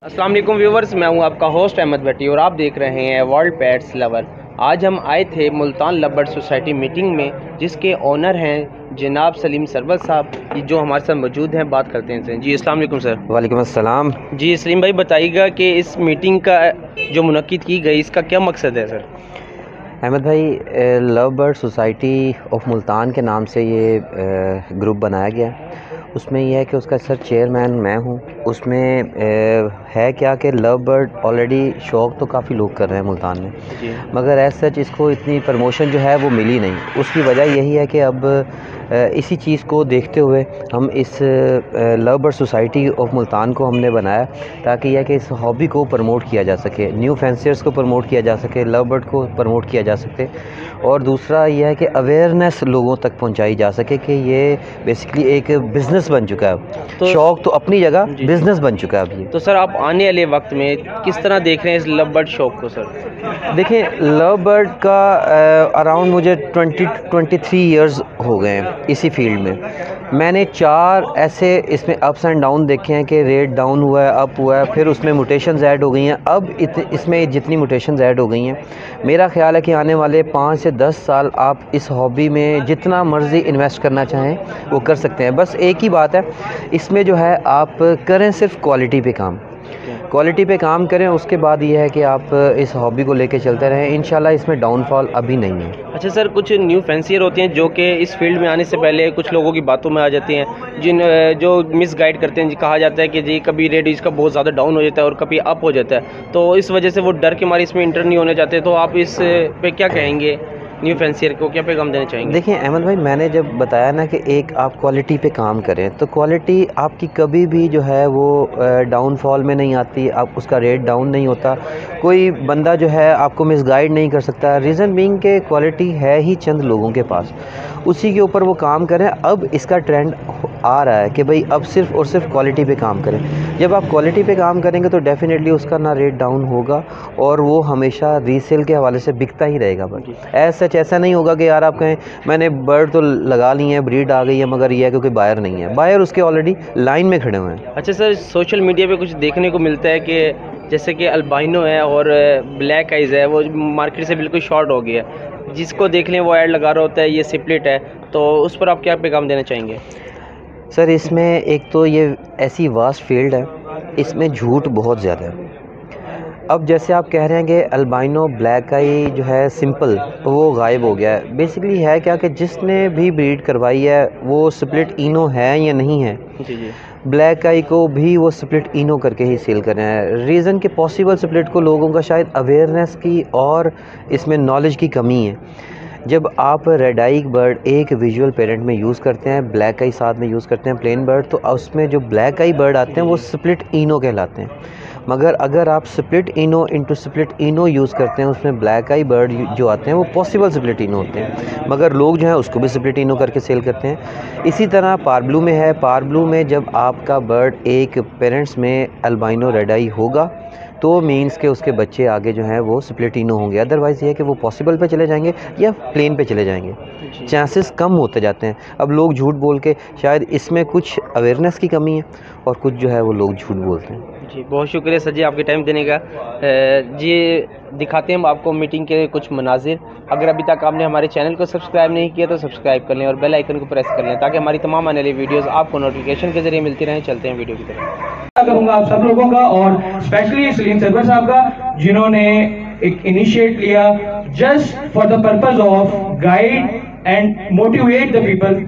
अस्सलाम वालेकुम व्यूवर्स, मैं हूं आपका होस्ट अहमद भट्टी और आप देख रहे हैं वर्ल्ड पेट्स लवर। आज हम आए थे मुल्तान लवबर्ड सोसाइटी मीटिंग में, जिसके ओनर हैं जनाब सलीम सरवर साहब, जो हमारे साथ मौजूद हैं। बात करते हैं सर। जी अस्सलाम वालेकुम सर। वालेकुम अस्सलाम। जी सलीम भाई, बताइएगा कि इस मीटिंग का जो मुनक्किद की गई, इसका क्या मकसद है सर? अहमद भाई, love bird society of Multan के नाम से ये ग्रुप बनाया गया। उसमें यह है कि उसका सर चेयरमैन मैं हूँ। उसमें है क्या कि लव बर्ड ऑलरेडी शौक़ तो काफ़ी लोग कर रहे हैं मुल्तान में, मगर एज सच इसको इतनी प्रमोशन जो है वो मिली नहीं। उसकी वजह यही है कि अब इसी चीज़ को देखते हुए हम इस love bird society of Multan को हमने बनाया, ताकि यह कि इस हॉबी को प्रमोट किया जा सके, न्यू फैंसियर्स को प्रमोट किया जा सके, लव बर्ड को प्रमोट किया जा सके। और दूसरा यह है कि अवेयरनेस लोगों तक पहुंचाई जा सके कि ये बेसिकली एक बिज़नेस बन चुका है। तो शौक़ तो अपनी जगह, बिज़नेस बन चुका है अब ये। तो सर, आप आने वाले वक्त में किस तरह देख रहे हैं इस लव बर्ड शौक़ को सर? देखिए, लव बर्ड का अराउंड मुझे 23 ईयर्स हो गए हैं इसी फील्ड में। मैंने 4 ऐसे इसमें अप्स एंड डाउन देखे हैं कि रेट डाउन हुआ है, अप हुआ है, फिर उसमें म्यूटेशंस ऐड हो गई हैं। अब इसमें जितनी म्यूटेशंस ऐड हो गई हैं, मेरा ख्याल है कि आने वाले 5 से 10 साल आप इस हॉबी में जितना मर्ज़ी इन्वेस्ट करना चाहें वो कर सकते हैं। बस एक ही बात है, इसमें जो है आप करें सिर्फ क्वालिटी पे काम, क्वालिटी पे काम करें। उसके बाद ये है कि आप इस हॉबी को लेके चलते रहें। इंशाल्लाह इसमें डाउनफॉल अभी नहीं है। अच्छा सर, कुछ न्यू फैंसियर होते हैं जो कि इस फील्ड में आने से पहले कुछ लोगों की बातों में आ जाती हैं, जो मिस गाइड करते हैं। कहा जाता है कि जी कभी रेट इसका बहुत ज़्यादा डाउन हो जाता है और कभी अप हो जाता है, तो इस वजह से वो डर के मारे इसमें इंटर नहीं होने चाहते। तो आप इस पे क्या कहेंगे? न्यू फैंसियर को क्या पैगाम देना चाहेंगे? देखिए अहमद भाई, मैंने जब बताया ना कि एक आप क्वालिटी पे काम करें, तो क्वालिटी आपकी कभी भी जो है वो डाउनफॉल में नहीं आती। आप उसका रेट डाउन नहीं होता, कोई बंदा जो है आपको मिसगाइड नहीं कर सकता। रीज़न बीइंग के क्वालिटी है ही चंद लोगों के पास, उसी के ऊपर वो काम करें। अब इसका ट्रेंड आ रहा है कि भाई अब सिर्फ़ और सिर्फ क्वालिटी पे काम करें। जब आप क्वालिटी पे काम करेंगे तो डेफिनेटली उसका ना रेट डाउन होगा और वो हमेशा रीसेल के हवाले से बिकता ही रहेगा। बट ऐसा नहीं होगा कि यार आप कहें मैंने बर्ड तो लगा ली है, ब्रीड आ गई है, मगर ये है क्योंकि बायर नहीं है, बायर उसके ऑलरेडी लाइन में खड़े हुए हैं। अच्छा सर, सोशल मीडिया पे कुछ देखने को मिलता है कि जैसे कि अल्बाइनो है और ब्लैक आइज़ है, वो मार्केट से बिल्कुल शॉर्ट हो गया है। जिसको देख लें वो ऐड लगा रहा होता है ये सिपलेट है, तो उस पर आप क्या पैगाम देना चाहेंगे? सर, इसमें एक तो ये ऐसी वास्ट फील्ड है, इसमें झूठ बहुत ज़्यादा है। अब जैसे आप कह रहे हैं कि अल्बाइनो ब्लैक आई जो है सिंपल वो गायब हो गया है। बेसिकली है क्या कि जिसने भी ब्रीड करवाई है वो स्प्लिट इनो है या नहीं है, जी। ब्लैक आई को भी वो स्प्लिट इनो करके ही सेल कर रहे हैं। रीज़न कि पॉसिबल स्प्लिट को लोगों का शायद अवेयरनेस की और इसमें नॉलेज की कमी है। जब आप रेड आई बर्ड एक विजुअल पेरेंट में यूज़ करते हैं, ब्लैक आई साथ में यूज़ करते हैं प्लेन बर्ड, तो उसमें जो ब्लैक आई बर्ड आते हैं वो स्प्लिट इनो कहलाते हैं। मगर अगर आप स्प्लिट इनो इंटू स्प्लिट इनो यूज़ करते हैं, उसमें ब्लैक आई बर्ड जो आते हैं वो पॉसिबल स्प्लिट इनो होते हैं, मगर लोग जो है उसको भी स्प्लिट इनो करके सेल करते हैं। इसी तरह पारब्लू में है। पारब्लू में जब आपका बर्ड एक पेरेंट्स में अल्बाइनो रेड आई होगा तो मीन्स के उसके बच्चे आगे जो हैं वो स्प्लिटिनो होंगे। अदरवाइज़ ये है कि वो पॉसिबल पे चले जाएंगे या प्लेन पे चले जाएंगे। चांसेस कम होते जाते हैं। अब लोग झूठ बोल के, शायद इसमें कुछ अवेयरनेस की कमी है और कुछ जो है वो लोग झूठ बोलते हैं। जी बहुत शुक्रिया सर जी आपके टाइम देने का। जी दिखाते हैं हम आपको मीटिंग के कुछ मनाजिर। अगर अभी तक आपने हमारे चैनल को सब्सक्राइब नहीं किया तो सब्सक्राइब कर लें और बेल आइकन को प्रेस कर लें, ताकि हमारी तमाम आने वाली वीडियोस आपको नोटिफिकेशन के जरिए मिलती रहें। चलते हैं वीडियो की तरफ। करूंगा आप सब लोगों का और स्पेशली सलीम सरवर साहब का, जिन्होंने एक इनिशिएट लिया just for the purpose of guide and motivate the people,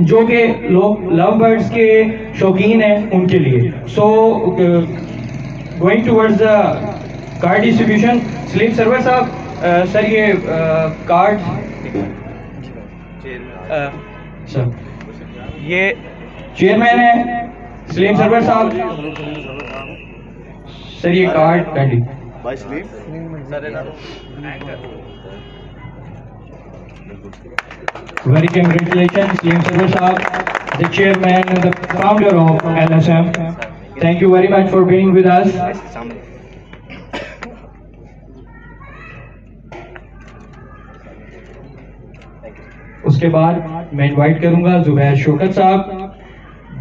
जो कि लोग लव बर्ड्स के शौकीन हैं उनके लिए। So going towards the card distribution, Salim Sarwar साहब, सर ये कार्ड सर, ये चेयरमैन है सलीम सरवर साहब, सर ये card pending. Very congratulation Salim Sarwar साहब, the chairman and the founder of LSM। Thank you very much for being with us. उसके बाद मैं इनवाइट करूंगा जुबैर शौकत साहब,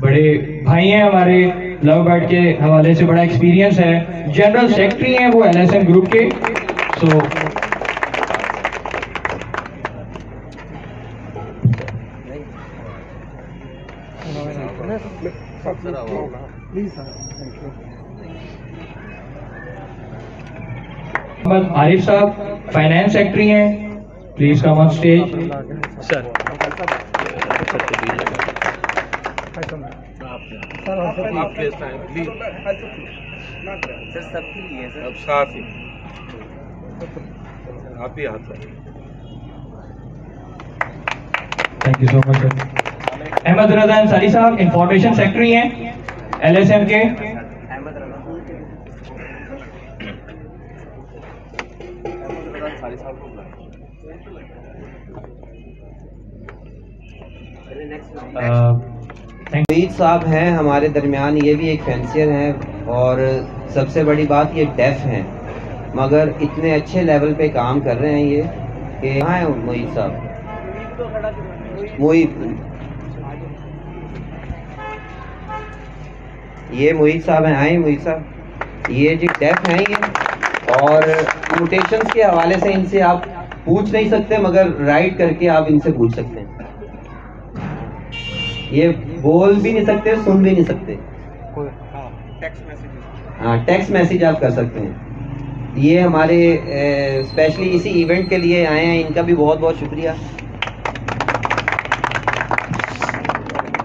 बड़े भाई हैं हमारे, लव बर्ड के हवाले से बड़ा एक्सपीरियंस है, जनरल सेक्रेटरी हैं वो LSM ग्रुप के। सो आरिफ साहब फाइनेंस सेक्रेटरी हैं, please come on stage. Sir thank you so much sir. Ahmed Raza Ansari साहब इंफॉर्मेशन सेक्रेटरी हैं LSM के। मोईद साहब हैं हमारे दरमियान, ये भी एक फैंसियर हैं और सबसे बड़ी बात ये डेफ हैं, मगर इतने अच्छे लेवल पे काम कर रहे हैं ये कि कहाँ हैं मोईद साहब? मोईद, ये मोईद साहब हैं, आए मोईद साहब। ये जी डेफ हैं ये, और म्यूटेशंस के हवाले से इनसे आप पूछ नहीं सकते, मगर राइट करके आप इनसे पूछ सकते हैं। ये बोल भी नहीं सकते, सुन भी नहीं सकते। हाँ, टेक्स्ट मैसेज आप कर सकते हैं। ये हमारे स्पेशली इसी इवेंट के लिए आए हैं, इनका भी बहुत बहुत शुक्रिया।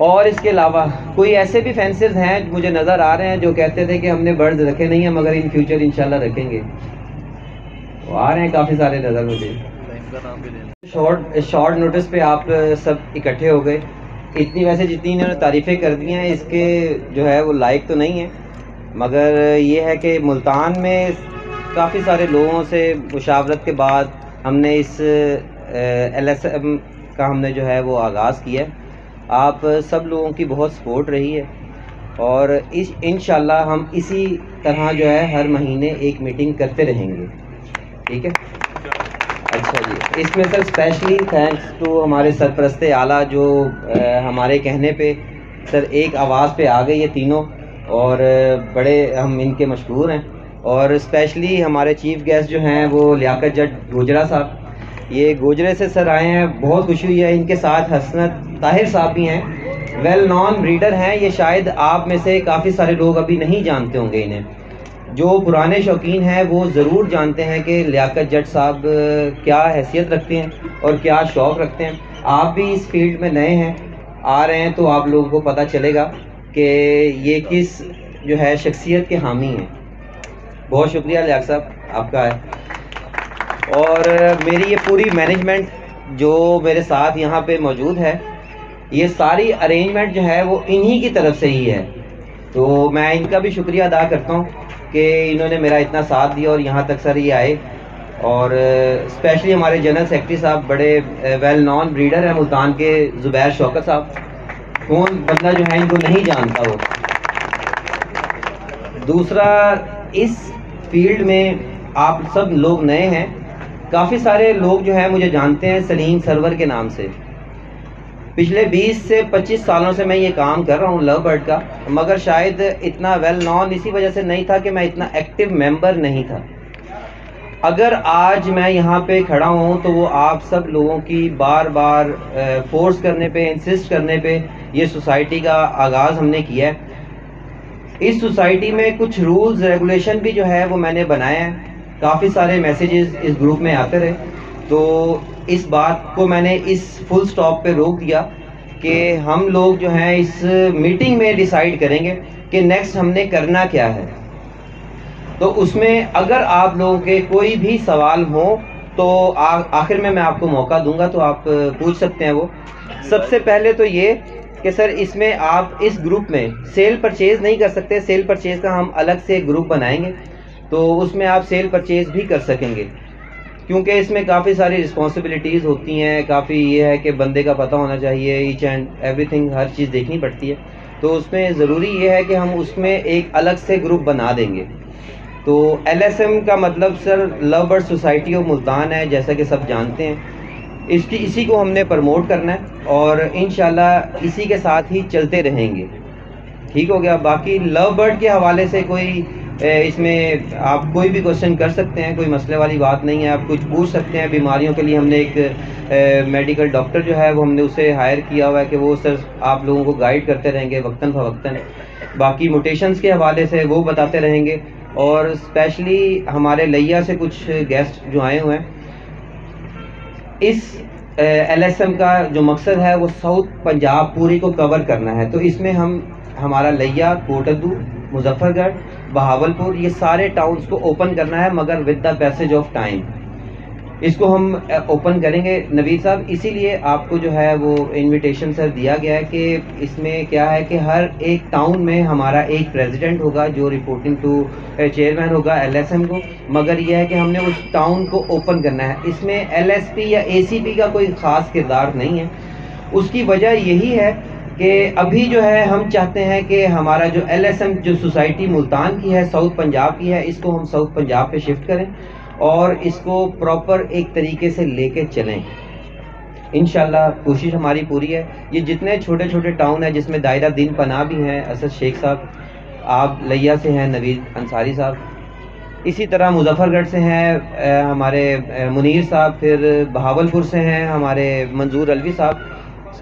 और इसके अलावा कोई ऐसे भी फैंसियर्स हैं मुझे नज़र आ रहे हैं जो कहते थे कि हमने बर्ड्स रखे नहीं हैं, मगर इन फ्यूचर इंशाल्लाह रखेंगे। तो आ रहे हैं काफ़ी सारे नज़र मुझे। शॉर्ट नोटिस पे आप सब इकट्ठे हो गए। इतनी वैसे जितनी इन्होंने तारीफ़ें कर दी हैं इसके जो है वो लायक तो नहीं है, मगर ये है कि मुल्तान में काफ़ी सारे लोगों से मुशावरत के बाद हमने इस LSM का हमने जो है वो आगाज़ किया। आप सब लोगों की बहुत सपोर्ट रही है और इस इंशाल्लाह हम इसी तरह जो है हर महीने एक मीटिंग करते रहेंगे, ठीक है? अच्छा जी, इसमें सर स्पेशली थैंक्स टू हमारे सरपरस्ते आला जो हमारे कहने पे सर एक आवाज़ पे आ गई ये तीनों, और बड़े हम इनके मशहूर हैं। और स्पेशली हमारे चीफ गेस्ट जो हैं वो लियाकत जट गुजरा साहब, ये गोजरे से सर आए हैं, बहुत खुशी हुई है। इनके साथ हसनत ताहिर साहब भी हैं, वेल नॉन ब्रीडर हैं। ये शायद आप में से काफ़ी सारे लोग अभी नहीं जानते होंगे इन्हें, जो पुराने शौकीन हैं वो ज़रूर जानते हैं कि लियाकत जट साहब क्या हैसियत रखते हैं और क्या शौक़ रखते हैं। आप भी इस फील्ड में नए हैं, आ रहे हैं, तो आप लोगों को पता चलेगा कि ये किस जो है शख्सियत के हामी हैं। बहुत शुक्रिया लियाकत साहब आपका है। और मेरी ये पूरी मैनेजमेंट जो मेरे साथ यहाँ पे मौजूद है, ये सारी अरेंजमेंट जो है वो इन्हीं की तरफ से ही है, तो मैं इनका भी शुक्रिया अदा करता हूँ कि इन्होंने मेरा इतना साथ दिया और यहाँ तक सर ये आए। और स्पेशली हमारे जनरल सेक्रेटरी साहब बड़े वेल नॉन ब्रीडर हैं मुल्तान के, ज़ुबैर शौकत साहब, कौन बंदा जो है इनको नहीं जानता वो। दूसरा, इस फील्ड में आप सब लोग नए हैं, काफ़ी सारे लोग जो है मुझे जानते हैं सलीम सरवर के नाम से। पिछले 20 से 25 सालों से मैं ये काम कर रहा हूँ लव बर्ड का, मगर शायद इतना वेल नॉन इसी वजह से नहीं था कि मैं इतना एक्टिव मेंबर नहीं था। अगर आज मैं यहाँ पे खड़ा हूँ तो वो आप सब लोगों की बार बार फोर्स करने पे, इंसिस्ट करने पे ये सोसाइटी का आगाज़ हमने किया है। इस सोसाइटी में कुछ रूल्स रेगुलेशन भी जो है वो मैंने बनाए हैं। काफ़ी सारे मैसेजेस इस ग्रुप में आते रहे, तो इस बात को मैंने इस फुल स्टॉप पे रोक दिया कि हम लोग जो हैं इस मीटिंग में डिसाइड करेंगे कि नेक्स्ट हमने करना क्या है। तो उसमें अगर आप लोगों के कोई भी सवाल हो तो आखिर में मैं आपको मौका दूंगा, तो आप पूछ सकते हैं वो। सबसे पहले तो ये कि सर इसमें आप इस ग्रुप में सेल परचेज़ नहीं कर सकते, सेल परचेज़ का हम अलग से ग्रुप बनाएंगे, तो उसमें आप सेल परचेज़ भी कर सकेंगे, क्योंकि इसमें काफ़ी सारी रिस्पॉन्सिबिलिटीज़ होती हैं। काफ़ी ये है कि बंदे का पता होना चाहिए, ईच एंड एवरीथिंग, हर चीज़ देखनी पड़ती है। तो उसमें ज़रूरी ये है कि हम उसमें एक अलग से ग्रुप बना देंगे। तो LSM का मतलब sir love bird society of Multan है, जैसा कि सब जानते हैं। इसी को हमने प्रमोट करना है और इंशाल्लाह इसी के साथ ही चलते रहेंगे, ठीक हो गया। बाकी लव बर्ड के हवाले से कोई इसमें आप कोई भी क्वेश्चन कर सकते हैं, कोई मसले वाली बात नहीं है। आप कुछ पूछ सकते हैं। बीमारियों के लिए हमने एक मेडिकल डॉक्टर जो है वो हमने उसे हायर किया हुआ है कि वो सर आप लोगों को गाइड करते रहेंगे वक्तन फ़वक्तन। बाकी म्यूटेशंस के हवाले से वो बताते रहेंगे। और स्पेशली हमारे लिया से कुछ गेस्ट जो आए हुए हैं, इस LSM का जो मकसद है वो साउथ पंजाब पूरी को कवर करना है। तो इसमें हमारा लिया, कोटद्दू, मुजफ्फरगढ़, बहावलपुर, ये सारे टाउन्स को ओपन करना है, मगर with the passage of time इसको हम ओपन करेंगे नवीद साहब। इसीलिए आपको जो है वो इनविटेशन सर दिया गया है कि इसमें क्या है कि हर एक टाउन में हमारा एक प्रेसिडेंट होगा जो रिपोर्टिंग टू चेयरमैन होगा LSM को, मगर यह है कि हमने उस टाउन को ओपन करना है। इसमें LSP या ACP का कोई ख़ास किरदार नहीं है। उसकी वजह यही है कि अभी जो है हम चाहते हैं कि हमारा जो LSM जो सोसाइटी मुल्तान की है, साउथ पंजाब की है, इसको हम साउथ पंजाब पे शिफ्ट करें और इसको प्रॉपर एक तरीके से लेके चलें। इंशाल्लाह कोशिश हमारी पूरी है। ये जितने छोटे छोटे टाउन है जिसमें दायरा दिन पनाह भी हैं, असद शेख साहब, आप लिया से हैं नवीद अंसारी साहब, इसी तरह मुजफ्फरगढ़ से हैं हमारे मुनीर साहब, फिर बहावलपुर से हैं हमारे मंजूर अलवी साहब।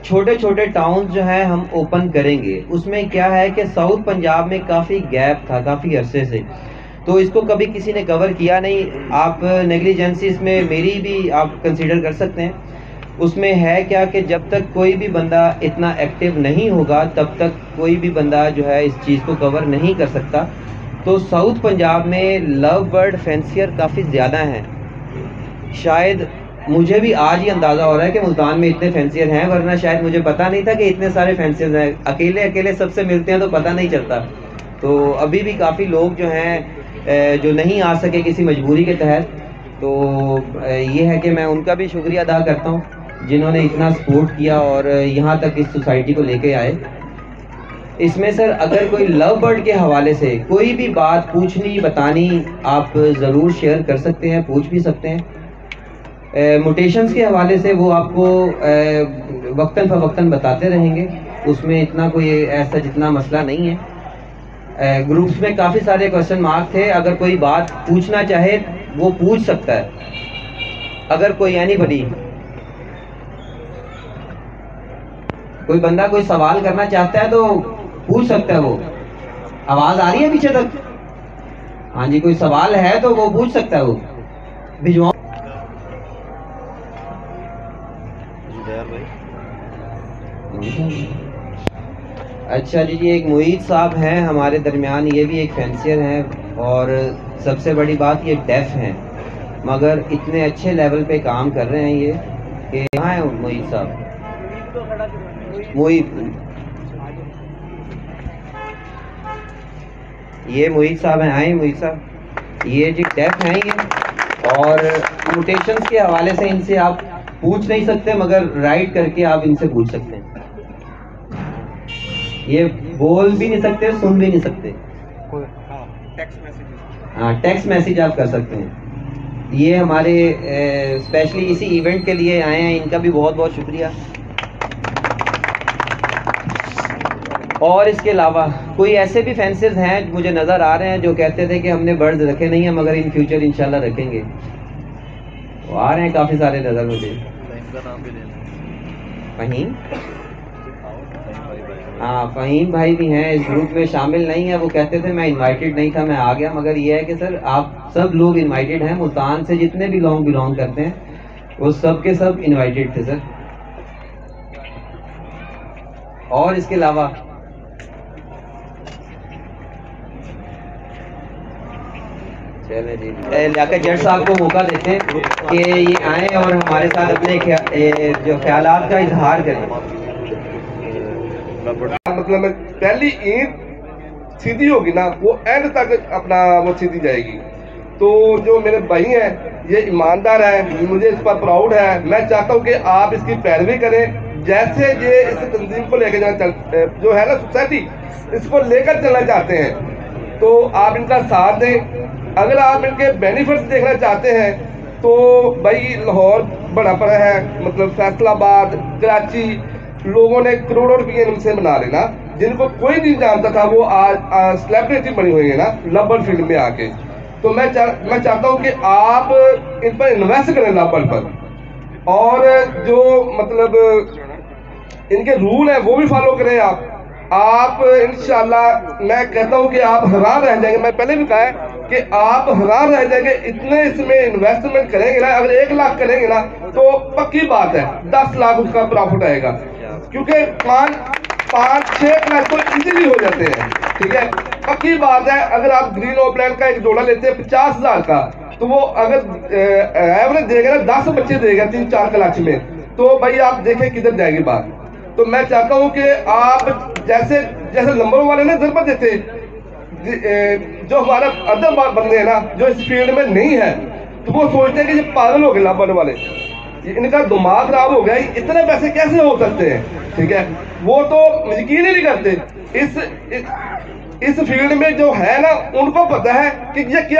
छोटे छोटे टाउन जो हैं हम ओपन करेंगे। उसमें क्या है कि साउथ पंजाब में काफ़ी गैप था काफ़ी अरसे से, तो इसको कभी किसी ने कवर किया नहीं। आप नेग्लिजेंसीज में मेरी भी आप कंसीडर कर सकते हैं। उसमें है क्या कि जब तक कोई भी बंदा इतना एक्टिव नहीं होगा तब तक कोई भी बंदा जो है इस चीज़ को कवर नहीं कर सकता। तो साउथ पंजाब में लव बर्ड फैंसियर काफ़ी ज़्यादा हैं। शायद मुझे भी आज ही अंदाज़ा हो रहा है कि मुल्तान में इतने फैंसियर हैं, वरना शायद मुझे पता नहीं था कि इतने सारे फैंसियर हैं। अकेले अकेले सबसे मिलते हैं तो पता नहीं चलता। तो अभी भी काफ़ी लोग जो हैं जो नहीं आ सके किसी मजबूरी के तहत, तो ये है कि मैं उनका भी शुक्रिया अदा करता हूँ जिन्होंने इतना सपोर्ट किया और यहाँ तक इस सोसाइटी को लेके आए। इसमें सर अगर कोई लव बर्ड के हवाले से कोई भी बात पूछनी बतानी आप ज़रूर शेयर कर सकते हैं, पूछ भी सकते हैं। म्यूटेशंस के हवाले से वो आपको वक्तन फ़वक्तन बताते रहेंगे, उसमें इतना कोई ऐसा जितना मसला नहीं है। ग्रुप्स में काफ़ी सारे क्वेश्चन मार्क थे, अगर कोई बात पूछना चाहे वो पूछ सकता है। अगर कोई एनीबडी कोई बंदा कोई सवाल करना चाहता है तो पूछ सकता है। वो आवाज़ आ रही है पीछे तक? हाँ जी, कोई सवाल है तो वो पूछ सकता है। वो भिजवाओ। अच्छा जी, ये एक मुईद साहब हैं हमारे दरमियान, ये भी एक फैंसियर हैं और सबसे बड़ी बात ये डेफ हैं, मगर इतने अच्छे लेवल पे काम कर रहे हैं ये कि कहाँ है मुईद साहब? मुईद, ये मुईद साहब हैं, आए मुईद साहब। ये जी डेफ हैं ये, और म्यूटेशंस के हवाले से इनसे आप पूछ नहीं सकते, मगर राइट करके आप इनसे पूछ सकते हैं। ये बोल भी नहीं सकते, सुन भी नहीं सकते। हाँ, टेक्स्ट मैसेज आप कर सकते हैं। ये हमारे स्पेशली इसी इवेंट के लिए आए हैं, इनका भी बहुत बहुत शुक्रिया। और इसके अलावा कोई ऐसे भी फैंसियर्स हैं मुझे नज़र आ रहे हैं जो कहते थे कि हमने बर्ड्स रखे नहीं हैं, मगर इन फ्यूचर इंशाल्लाह रखेंगे। तो आ रहे हैं काफ़ी सारे नज़र मुझे। फ़हीम, हाँ फ़हीम भाई भी हैं, इस ग्रुप में शामिल नहीं है। वो कहते थे मैं इनवाइटेड नहीं था, मैं आ गया, मगर ये है कि सर आप सब लोग इनवाइटेड हैं। मुल्तान से जितने भी लोग बिलोंग करते हैं वो सब के सब इनवाइटेड थे सर। और इसके अलावा चले जी, लियाकत जट साहब को मौका देते हैं कि ये आए और हमारे साथ अपने जो ख्यालात का इजहार करें। मतलब पहली ईंट सीधी होगी ना, वो एंड तक अपना वो सीधी जाएगी। तो जो मेरे भाई हैं ये ईमानदार हैं, मुझे इस पर प्राउड है। मैं चाहता हूँ कि आप इसकी पैरवी करें, जैसे ये इस तंजीम को लेकर जाना जो है ना सोसाइटी, इसको लेकर चलना चाहते हैं, तो आप इनका साथ दें। अगर आप इनके बेनिफिट्स देखना चाहते हैं तो भाई लाहौर बड़ा पड़ा है, मतलब फैसलाबाद, कराची, लोगों ने करोड़ों रुपये इनसे बना लेना। जिनको कोई नहीं जानता था वो आज सेलिब्रिटी बनी हुई है ना लव फील्ड में आके। तो मैं चाहता हूँ कि आप इन पर इन्वेस्ट करें लव पर, और जो मतलब इनके रूल है वो भी फॉलो करें आप इंशाल्लाह। मैं कहता हूँ कि आप हैरान रह जाएंगे, मैं पहले भी कहा है कि आप हैरान रह जाएंगे, इतने इसमें इन्वेस्टमेंट करेंगे ना, अगर 1 लाख करेंगे ना तो पक्की बात है 10 लाख उसका प्रॉफिट आएगा, क्योंकि 5-6 लाख तो इजीली हो जाते हैं। ठीक है, पक्की बात है। अगर आप ग्रीन ओपलैंड का एक जोड़ा लेते हैं 50,000 का, तो वो अगर एवरेज देगा ना 10 बच्चे देगा 3-4 क्लास में, तो भाई आप देखें किधर जाएगी बात। तो मैं चाहता हूं कि आप जैसे नंबर वाले ने जरूरत देते, जो हमारा अदर बंदे हैं ना जो इस फील्ड में नहीं है, तो वो सोचते हैं कि ये पागल हो गए लाभन वाले, इनका दिमाग खराब हो गया, इतने पैसे कैसे हो सकते हैं। ठीक है, वो तो यकीन ही नहीं करते। इस फील्ड में जो है ना उनको पता है कि ये क्या